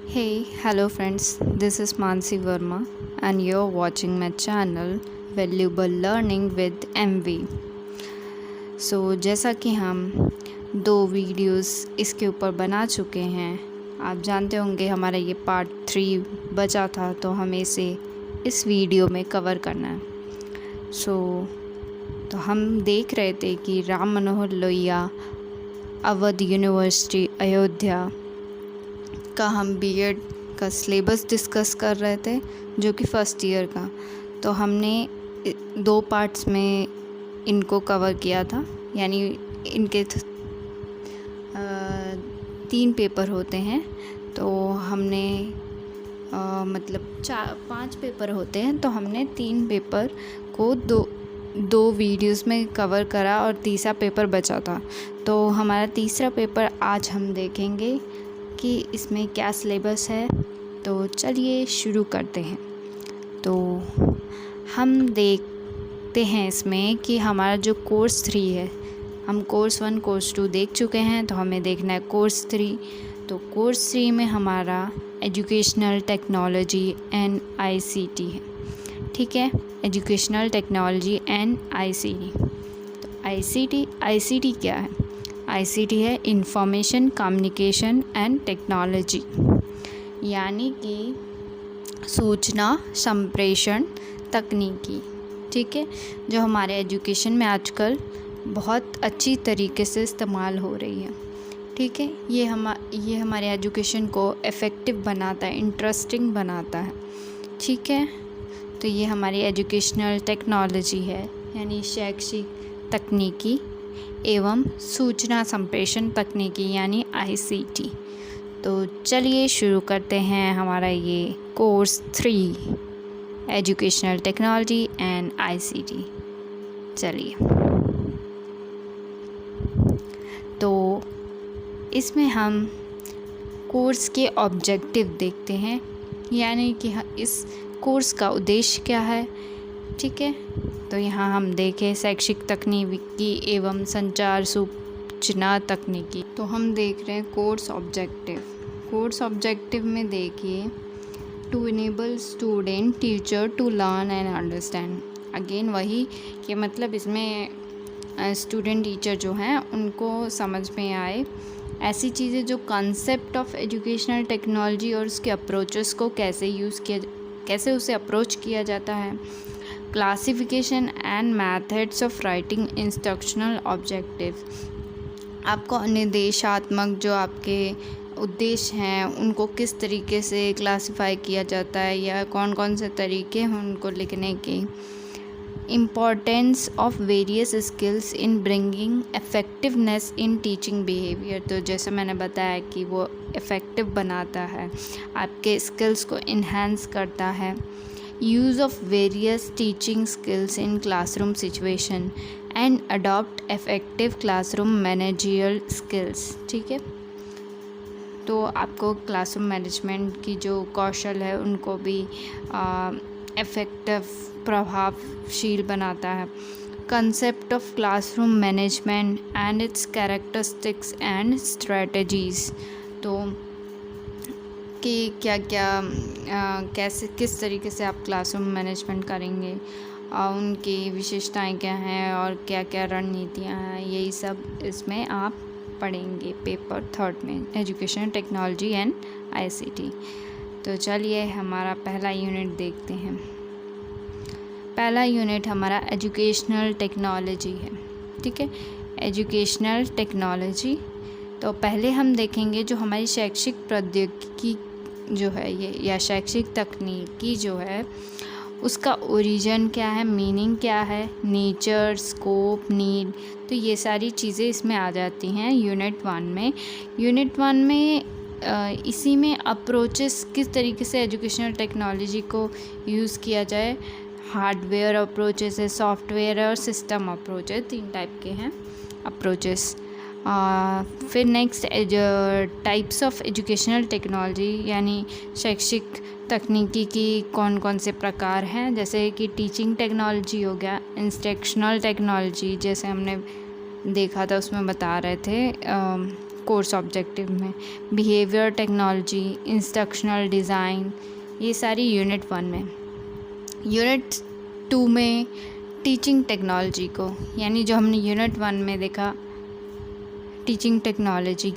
Hey, hello friends. This is Mansi Verma and you're watching my channel Valuable Learning with MV. जैसा कि हम दो videos इसके ऊपर बना चुके हैं, आप जानते होंगे हमारा ये पार्ट 3 बचा था, तो हमें इसे इस वीडियो में कवर करना है। तो हम देख रहे थे कि राम मनोहर लोहिया अवध यूनिवर्सिटी अयोध्या का हम बीएड का सिलेबस डिस्कस कर रहे थे, जो कि फ़र्स्ट ईयर का। तो हमने दो पार्ट्स में इनको कवर किया था, यानी इनके 3 पेपर होते हैं। तो हमने मतलब 5 पेपर होते हैं, तो हमने 3 पेपर को दो वीडियोस में कवर करा और तीसरा पेपर बचा था। तो हमारा तीसरा पेपर आज हम देखेंगे कि इसमें क्या सिलेबस है। तो चलिए शुरू करते हैं। तो हम देखते हैं इसमें कि हमारा जो कोर्स 3 है, हम कोर्स 1 कोर्स 2 देख चुके हैं, तो हमें देखना है कोर्स 3। तो कोर्स 3 में हमारा एजुकेशनल टेक्नोलॉजी एंड आईसीटी है। ठीक है, एजुकेशनल टेक्नोलॉजी एंड आईसीटी। तो आईसीटी क्या है? आईसीटी है इंफॉर्मेशन कम्युनिकेशन एंड टेक्नोलॉजी, यानी कि सूचना संप्रेषण तकनीकी। ठीक है, जो हमारे एजुकेशन में आजकल बहुत अच्छी तरीके से इस्तेमाल हो रही है। ठीक है, ये हमारे एजुकेशन को इफ़ेक्टिव बनाता है, इंटरेस्टिंग बनाता है। ठीक है, तो ये हमारी एजुकेशनल टेक्नोलॉजी है, यानी शैक्षिक तकनीकी एवं सूचना संप्रेषण तकनीकी, यानी आईसीटी। तो चलिए शुरू करते हैं हमारा ये course 3 educational technology and ICT. चलिए, तो इसमें हम कोर्स के ऑब्जेक्टिव देखते हैं, यानी कि इस कोर्स का उद्देश्य क्या है। ठीक है, तो यहाँ हम देखें शैक्षिक तकनीकी एवं संचार सूचना तकनीकी। तो हम देख रहे हैं कोर्स ऑब्जेक्टिव में देखिए, to enable student teacher to learn and understand. Again वही कि मतलब इसमें स्टूडेंट टीचर जो हैं उनको समझ में आए ऐसी चीज़ें, जो कंसेप्ट ऑफ एजुकेशनल टेक्नोलॉजी और उसके अप्रोचेस को कैसे उसे अप्रोच किया जाता है। Classification and methods of writing instructional objective. आपको निर्देशात्मक जो आपके उद्देश्य हैं उनको किस तरीके से क्लासिफाई किया जाता है, या कौन कौन से तरीके हैं उनको लिखने के। Importance of various skills in bringing effectiveness in teaching behaviour. तो जैसे मैंने बताया कि वो इफ़ेक्टिव बनाता है, आपके स्किल्स को इन्हेंस करता है। Use of various teaching skills in classroom situation and adopt effective classroom managerial skills. ठीक है, तो आपको क्लासरूम मैनेजमेंट की जो कौशल है उनको भी इफ़ेक्टिव प्रभावशील बनाता है। Concept of classroom management and it's characteristics and strategies. तो कि कैसे किस तरीके से आप क्लासरूम मैनेजमेंट करेंगे, उनकी विशेषताएं क्या हैं और क्या क्या रणनीतियां हैं, यही सब इसमें आप पढ़ेंगे पेपर 3 में, एजुकेशन टेक्नोलॉजी एंड आईसीटी। तो चलिए हमारा पहला यूनिट देखते हैं। पहला यूनिट हमारा एजुकेशनल टेक्नोलॉजी है। ठीक है, एजुकेशनल टेक्नोलॉजी। तो पहले हम देखेंगे जो हमारी शैक्षिक प्रौद्योगिकी जो है ये, या शैक्षिक तकनीकी जो है, उसका ओरिजिन क्या है, मीनिंग क्या है, नेचर, स्कोप, नीड। तो ये सारी चीज़ें इसमें आ जाती हैं यूनिट 1 में। यूनिट 1 में इसी में अप्रोचेस, किस तरीके से एजुकेशनल टेक्नोलॉजी को यूज़ किया जाए। हार्डवेयर अप्रोचेस है, सॉफ्टवेयर और सिस्टम अप्रोचेस, 3 टाइप के हैं अप्रोचेस। फिर next types of educational technology, यानी शैक्षिक तकनीकी की कौन कौन से प्रकार हैं, जैसे कि टीचिंग टेक्नोलॉजी हो गया, इंस्ट्रक्शनल टेक्नोलॉजी जैसे हमने देखा था उसमें बता रहे थे, कोर्स ऑब्जेक्टिव में। बिहेवियर टेक्नोलॉजी, इंस्ट्रक्शनल डिज़ाइन, ये सारी यूनिट 1 में। यूनिट 2 में टीचिंग टेक्नोलॉजी को, यानी जो हमने यूनिट 1 में देखा टीचिंग टेक्नोलॉजी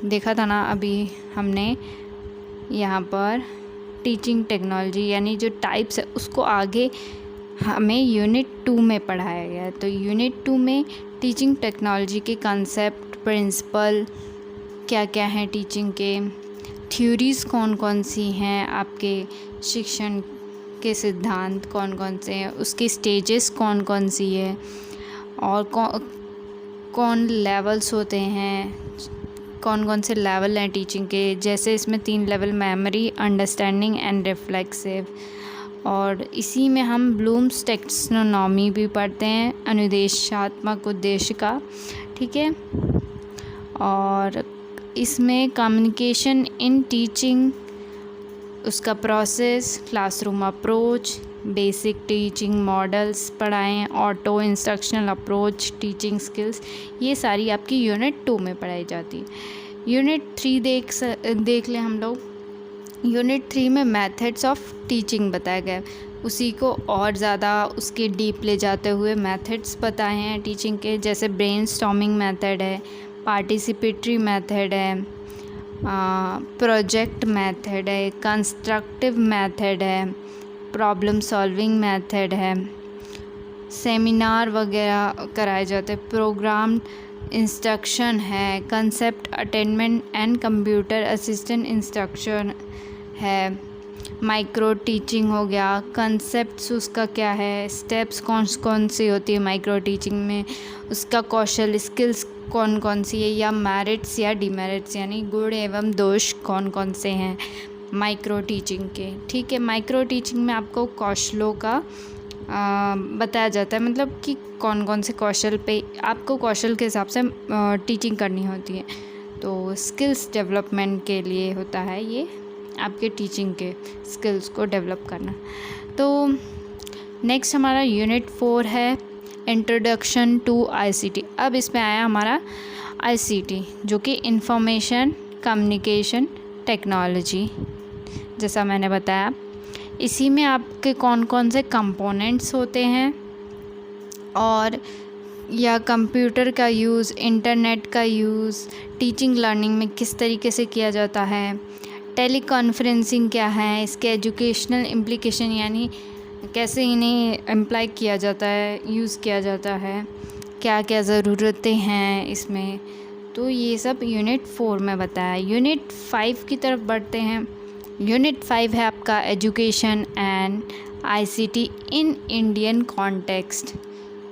देखा था ना अभी हमने, यहाँ पर टीचिंग टेक्नोलॉजी यानी जो टाइप्स है उसको आगे हमें यूनिट 2 में पढ़ाया गया है। तो यूनिट 2 में टीचिंग टेक्नोलॉजी के कंसेप्ट, प्रिंसिपल क्या क्या हैं टीचिंग के, थ्योरीज़ कौन कौन सी हैं, आपके शिक्षण के सिद्धांत कौन कौन से हैं, उसके स्टेजेस कौन कौन सी है, और कौन लेवल्स होते हैं, कौन कौन से लेवल हैं टीचिंग के। जैसे इसमें 3 level, memory, understanding and reflexive. और इसी में हम ब्लूम्स टैक्सोनॉमी भी पढ़ते हैं, अनुदेशात्मक उद्देश्य का, ठीक है। और इसमें कम्युनिकेशन इन टीचिंग, उसका process, classroom approach, basic teaching models पढ़ाएं, auto instructional approach, teaching skills, ये सारी आपकी यूनिट 2 में पढ़ाई जाती है। यूनिट 3 देख लें हम लोग। यूनिट 3 में मेथड्स ऑफ टीचिंग बताया गया है, उसी को और ज़्यादा उसके डीप ले जाते हुए मेथड्स बताए हैं टीचिंग के। जैसे ब्रेनस्टॉर्मिंग मेथड है, पार्टिसिपेटरी मेथड है, प्रोजेक्ट मेथड है, कंस्ट्रक्टिव मेथड है, प्रॉब्लम सॉल्विंग मेथड है, सेमिनार वगैरह कराए जाते हैं, प्रोग्राम इंस्ट्रक्शन है, concept attainment and computer assistant instruction है, माइक्रो टीचिंग हो गया, कंसेप्ट्स उसका क्या है, स्टेप्स कौन कौन सी होती है माइक्रो टीचिंग में, उसका कौशल, स्किल्स कौन कौन सी है, या मेरिट्स या डिमेरिट्स यानी गुण एवं दोष कौन कौन से हैं माइक्रो टीचिंग के, ठीक है। माइक्रो टीचिंग में आपको कौशलों का बताया जाता है, मतलब कि कौन कौन से कौशल पे आपको कौशल के हिसाब से टीचिंग करनी होती है। तो स्किल्स डेवलपमेंट के लिए होता है ये, आपके टीचिंग के स्किल्स को डेवलप करना। तो नेक्स्ट हमारा यूनिट 4 है इंट्रोडक्शन टू आईसीटी। अब इसमें आया हमारा आईसीटी, जो कि इंफॉर्मेशन कम्युनिकेशन टेक्नोलॉजी, जैसा मैंने बताया। इसी में आपके कौन कौन से कंपोनेंट्स होते हैं, और या कंप्यूटर का यूज़, इंटरनेट का यूज़ टीचिंग लर्निंग में किस तरीके से किया जाता है, टेलीकॉन्फ्रेंसिंग क्या है, इसके एजुकेशनल इम्प्लीकेशन यानी कैसे इन्हें एम्प्लॉय किया जाता है, यूज़ किया जाता है, क्या क्या ज़रूरतें हैं इसमें। तो ये सब यूनिट 4 में बताया। यूनिट 5 की तरफ बढ़ते हैं। यूनिट 5 है आपका education and ICT in Indian context,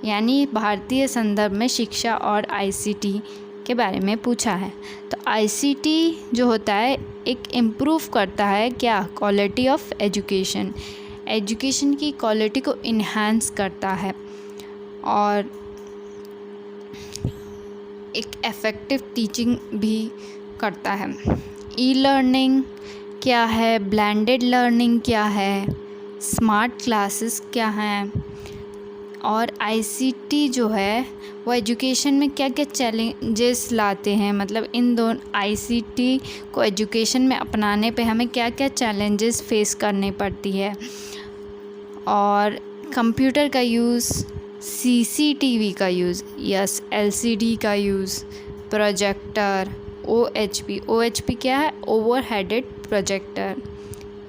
यानी भारतीय संदर्भ में शिक्षा और आईसीटी के बारे में पूछा है। तो आईसीटी जो होता है एक इम्प्रूव करता है क्या, क्वालिटी ऑफ एजुकेशन, एजुकेशन की क्वालिटी को इन्हांस करता है, और एक इफ़ेक्टिव टीचिंग भी करता है। ई लर्निंग क्या है, ब्लेंडेड लर्निंग क्या है, स्मार्ट क्लासेस क्या हैं, और आईसीटी जो है वो एजुकेशन में क्या क्या चैलेंजेस लाते हैं, मतलब इन दोनों आईसीटी को एजुकेशन में अपनाने पे हमें क्या क्या चैलेंजेस फेस करनी पड़ती है। और कंप्यूटर का यूज़, सीसीटीवी का यूज़, यस एलसीडी का यूज़, प्रोजेक्टर, ओएचपी क्या है, ओवर हेडेड प्रोजेक्टर,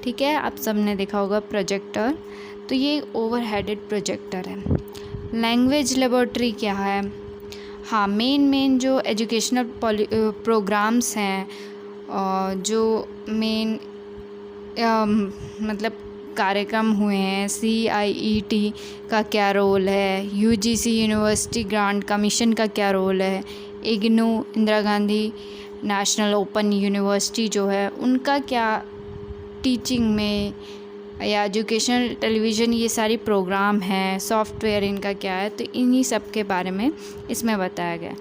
ठीक है, आप सब ने देखा होगा प्रोजेक्टर, तो ये ओवर हेडेड प्रोजेक्टर है। लैंग्वेज लेबोरेटरी क्या है, हाँ मेन जो एजुकेशनल प्रोग्राम्स हैं, जो मेन मतलब कार्यक्रम हुए हैं, CIET का क्या रोल है, यूजीसी यूनिवर्सिटी ग्रांट कमीशन का क्या रोल है, IGNOU Indira Gandhi national open university जो है उनका क्या टीचिंग में, या एजुकेशनल टेलीविज़न, ये सारी प्रोग्राम हैं, सॉफ्टवेयर इनका क्या है, तो इन्हीं सब के बारे में इसमें बताया गया।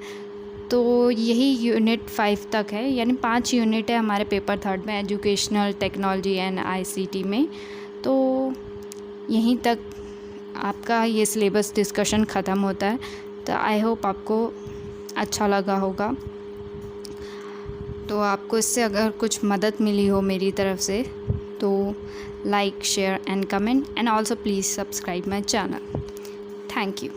तो यही यूनिट 5 तक है, यानी 5 यूनिट है हमारे पेपर 3 में एजुकेशनल टेक्नोलॉजी एंड आईसीटी में। तो यहीं तक आपका ये सिलेबस डिस्कशन ख़त्म होता है। तो आई होप आपको अच्छा लगा होगा। तो आपको इससे अगर कुछ मदद मिली हो मेरी तरफ से तो like, share and comment, and also please subscribe my channel. Thank you.